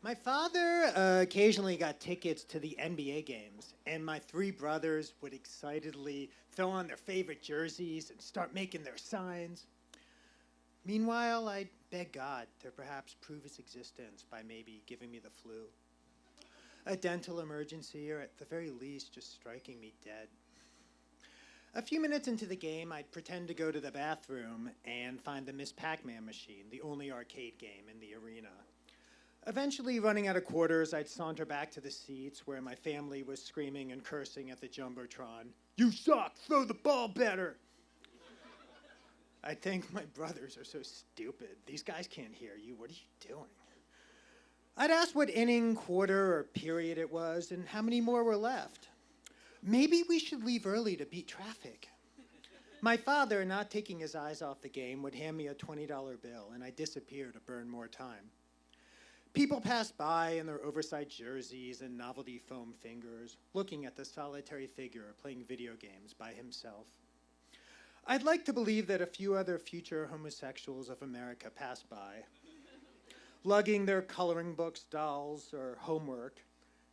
My father occasionally got tickets to the NBA games, and my three brothers would excitedly throw on their favorite jerseys and start making their signs. Meanwhile, I'd beg God to perhaps prove his existence by maybe giving me the flu, a dental emergency, or at the very least, just striking me dead. A few minutes into the game, I'd pretend to go to the bathroom and find the Miss Pac-Man machine, the only arcade game in the arena. Eventually, running out of quarters, I'd saunter back to the seats where my family was screaming and cursing at the Jumbotron. "You suck! Throw the ball better!" I think my brothers are so stupid. These guys can't hear you. What are you doing? I'd ask what inning, quarter, or period it was and how many more were left. Maybe we should leave early to beat traffic. My father, not taking his eyes off the game, would hand me a $20 bill, and I'd disappear to burn more time. People passed by in their oversized jerseys and novelty foam fingers, looking at the solitary figure playing video games by himself. I'd like to believe that a few other future homosexuals of America passed by, lugging their coloring books, dolls, or homework,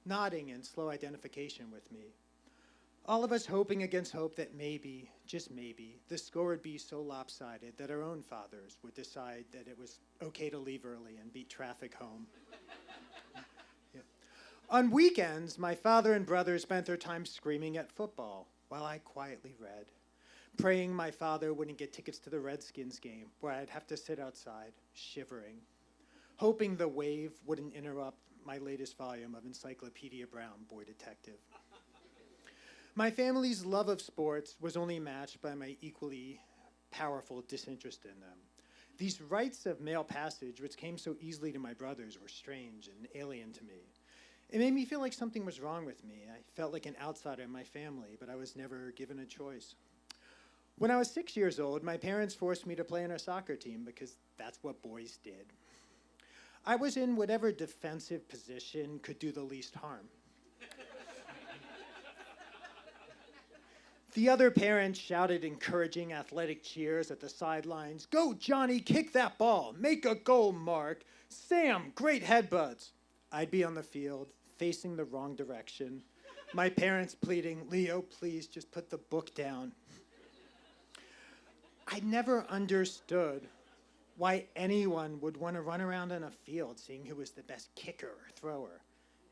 nodding in slow identification with me. All of us hoping against hope that maybe, just maybe, the score would be so lopsided that our own fathers would decide that it was okay to leave early and beat traffic home. Yeah. On weekends, my father and brother spent their time screaming at football while I quietly read, praying my father wouldn't get tickets to the Redskins game where I'd have to sit outside, shivering, hoping the wave wouldn't interrupt my latest volume of Encyclopedia Brown, Boy Detective. My family's love of sports was only matched by my equally powerful disinterest in them. These rites of male passage, which came so easily to my brothers, were strange and alien to me. It made me feel like something was wrong with me. I felt like an outsider in my family, but I was never given a choice. When I was 6 years old, my parents forced me to play on a soccer team because that's what boys did. I was in whatever defensive position could do the least harm. The other parents shouted encouraging athletic cheers at the sidelines. "Go, Johnny, kick that ball. Make a goal, Mark. Sam, great headbutts." I'd be on the field, facing the wrong direction. My parents pleading, "Leo, please just put the book down." I never understood why anyone would want to run around on a field seeing who was the best kicker or thrower.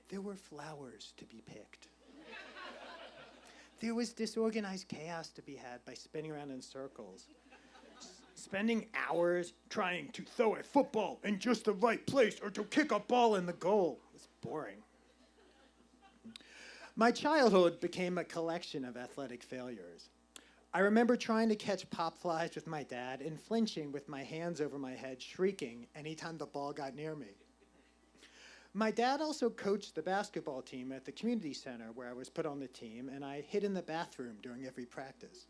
There were flowers to be picked. There was disorganized chaos to be had by spinning around in circles, spending hours trying to throw a football in just the right place or to kick a ball in the goal. It was boring. My childhood became a collection of athletic failures. I remember trying to catch pop flies with my dad and flinching with my hands over my head, shrieking anytime the ball got near me. My dad also coached the basketball team at the community center where I was put on the team, and I hid in the bathroom during every practice.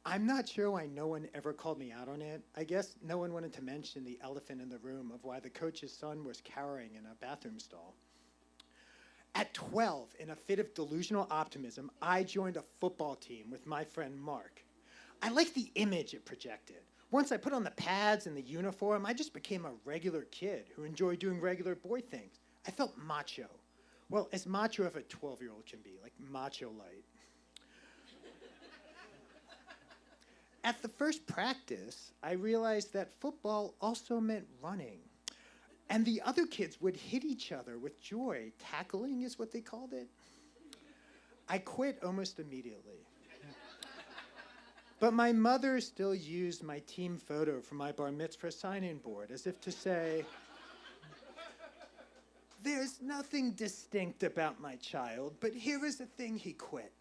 I'm not sure why no one ever called me out on it. I guess no one wanted to mention the elephant in the room of why the coach's son was cowering in a bathroom stall. At 12, in a fit of delusional optimism, I joined a football team with my friend Mark. I liked the image it projected. Once I put on the pads and the uniform, I just became a regular kid who enjoyed doing regular boy things. I felt macho. Well, as macho as a 12-year-old can be, like macho light. At the first practice, I realized that football also meant running. And the other kids would hit each other with joy. Tackling is what they called it. I quit almost immediately. But my mother still used my team photo from my bar mitzvah sign-in board as if to say, "There's nothing distinct about my child, but here is a thing he quit."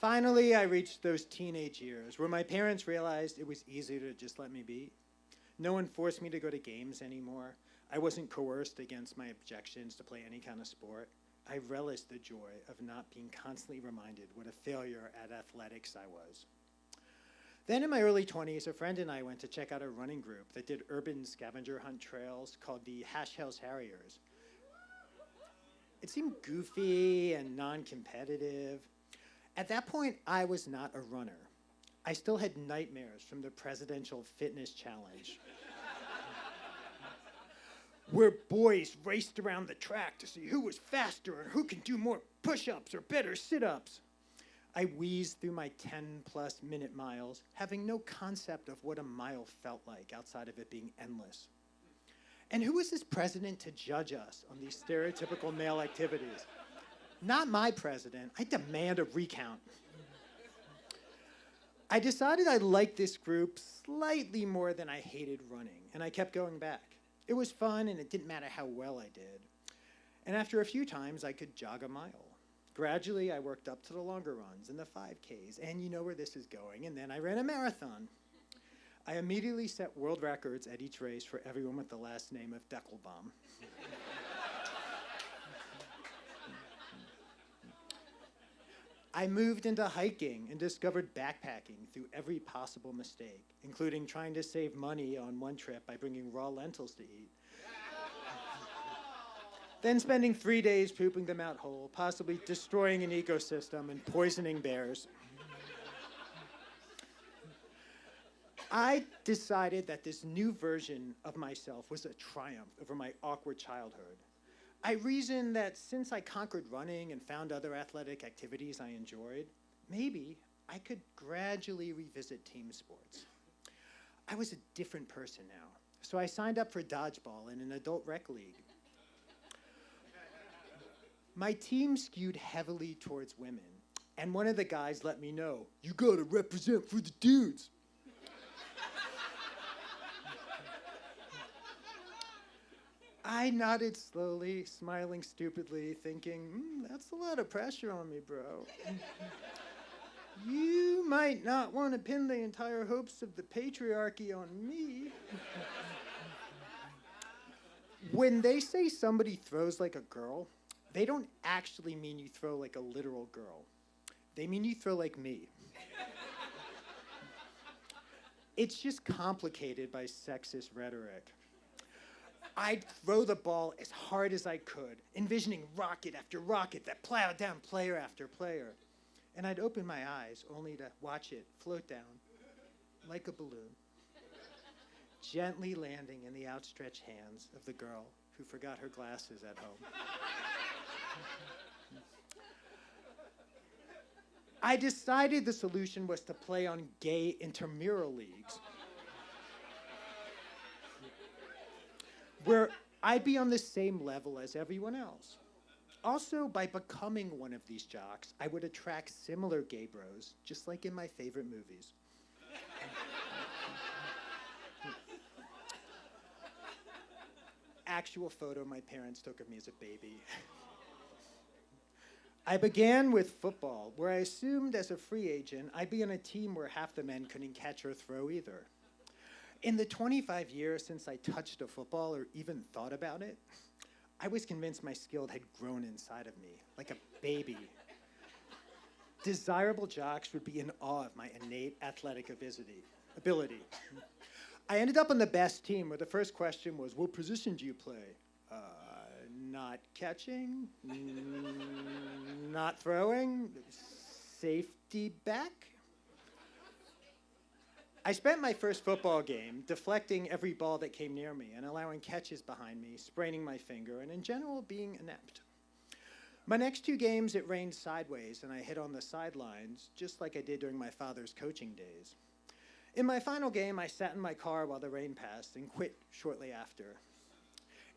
Finally, I reached those teenage years where my parents realized it was easier to just let me be. No one forced me to go to games anymore. I wasn't coerced against my objections to play any kind of sport. I relished the joy of not being constantly reminded what a failure at athletics I was. Then in my early 20s, a friend and I went to check out a running group that did urban scavenger hunt trails called the Hash House Harriers. It seemed goofy and non-competitive. At that point, I was not a runner. I still had nightmares from the Presidential Fitness Challenge, where boys raced around the track to see who was faster and who can do more push-ups or better sit-ups. I wheezed through my 10-plus minute miles, having no concept of what a mile felt like outside of it being endless. And who was this president to judge us on these stereotypical male activities? Not my president. I demand a recount. I decided I liked this group slightly more than I hated running, and I kept going back. It was fun, and it didn't matter how well I did. And after a few times, I could jog a mile. Gradually, I worked up to the longer runs and the 5Ks, and you know where this is going, and then I ran a marathon. I immediately set world records at each race for everyone with the last name of Dekelbaum. I moved into hiking and discovered backpacking through every possible mistake, including trying to save money on one trip by bringing raw lentils to eat. Then spending 3 days pooping them out whole, possibly destroying an ecosystem and poisoning bears. I decided that this new version of myself was a triumph over my awkward childhood. I reasoned that since I conquered running and found other athletic activities I enjoyed, maybe I could gradually revisit team sports. I was a different person now, so I signed up for dodgeball in an adult rec league. My team skewed heavily towards women, and one of the guys let me know, "You gotta represent for the dudes." I nodded slowly, smiling stupidly, thinking, that's a lot of pressure on me, bro. You might not want to pin the entire hopes of the patriarchy on me. When they say somebody throws like a girl, they don't actually mean you throw like a literal girl. They mean you throw like me. It's just complicated by sexist rhetoric. I'd throw the ball as hard as I could, envisioning rocket after rocket that plowed down player after player. And I'd open my eyes only to watch it float down like a balloon, gently landing in the outstretched hands of the girl who forgot her glasses at home. I decided the solution was to play on gay intramural leagues, where I'd be on the same level as everyone else. Also, by becoming one of these jocks, I would attract similar gay bros, just like in my favorite movies. Actual photo my parents took of me as a baby. I began with football, where I assumed as a free agent, I'd be on a team where half the men couldn't catch or throw either. In the 25 years since I touched a football or even thought about it, I was convinced my skill had grown inside of me, like a baby. Desirable jocks would be in awe of my innate athletic ability. I ended up on the best team where the first question was, what position do you play? Not catching, not throwing, safety back? I spent my first football game deflecting every ball that came near me and allowing catches behind me, spraining my finger, and in general being inept. My next 2 games, it rained sideways and I hit on the sidelines, just like I did during my father's coaching days. In my final game, I sat in my car while the rain passed and quit shortly after.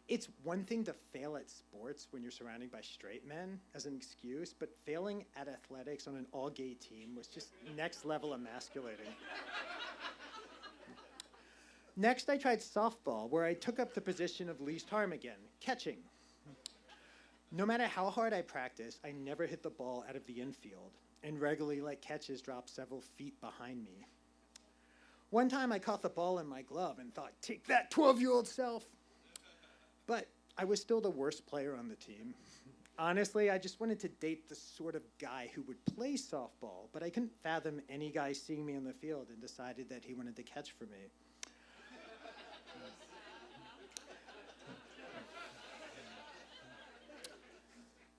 It's one thing to fail at sports when you're surrounded by straight men as an excuse, but failing at athletics on an all-gay team was just next level emasculating. Next, I tried softball, where I took up the position of least harm again, catching. No matter how hard I practiced, I never hit the ball out of the infield, and regularly let catches drop several feet behind me. One time I caught the ball in my glove and thought, take that 12-year-old self. But I was still the worst player on the team. Honestly, I just wanted to date the sort of guy who would play softball, but I couldn't fathom any guy seeing me on the field and decided that he wanted to catch for me.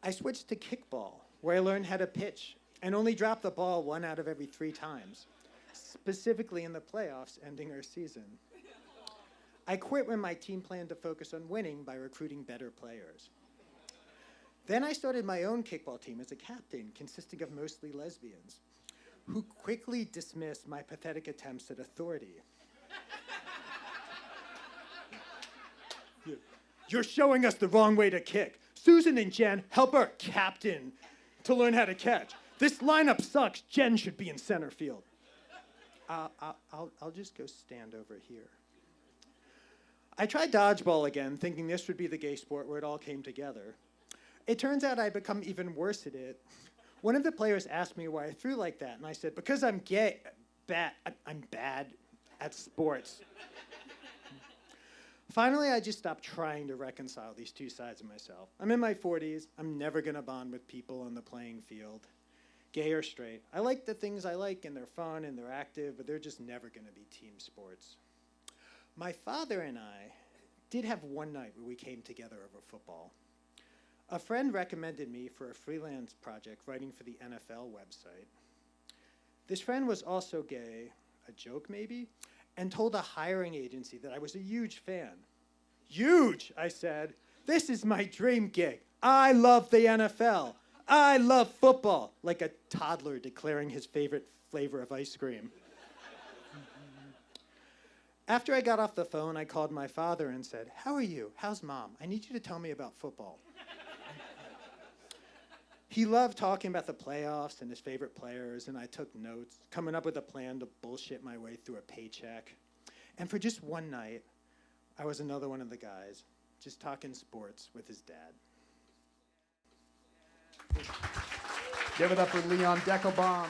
I switched to kickball, where I learned how to pitch and only dropped the ball 1 out of every 3 times, specifically in the playoffs ending our season. I quit when my team planned to focus on winning by recruiting better players. Then I started my own kickball team as a captain, consisting of mostly lesbians, who quickly dismissed my pathetic attempts at authority. You're showing us the wrong way to kick. Susan and Jen, help our captain to learn how to catch. This lineup sucks. Jen should be in center field. I'll just go stand over here. I tried dodgeball again, thinking this would be the gay sport where it all came together. It turns out I'd become even worse at it. One of the players asked me why I threw like that, and I said, because I'm gay, I'm bad at sports. Finally, I just stopped trying to reconcile these two sides of myself. I'm in my 40s. I'm never going to bond with people on the playing field, gay or straight. I like the things I like, and they're fun, and they're active, but they're just never going to be team sports. My father and I did have one night where we came together over football. A friend recommended me for a freelance project writing for the NFL website. This friend was also gay, a joke maybe, and told a hiring agency that I was a huge fan. Huge, I said. This is my dream gig. I love the NFL. I love football, like a toddler declaring his favorite flavor of ice cream. After I got off the phone, I called my father and said, how are you? How's mom? I need you to tell me about football. He loved talking about the playoffs and his favorite players, and I took notes, coming up with a plan to bullshit my way through a paycheck. And for just one night, I was another one of the guys, just talking sports with his dad. Give it up for Leon Dekelbaum.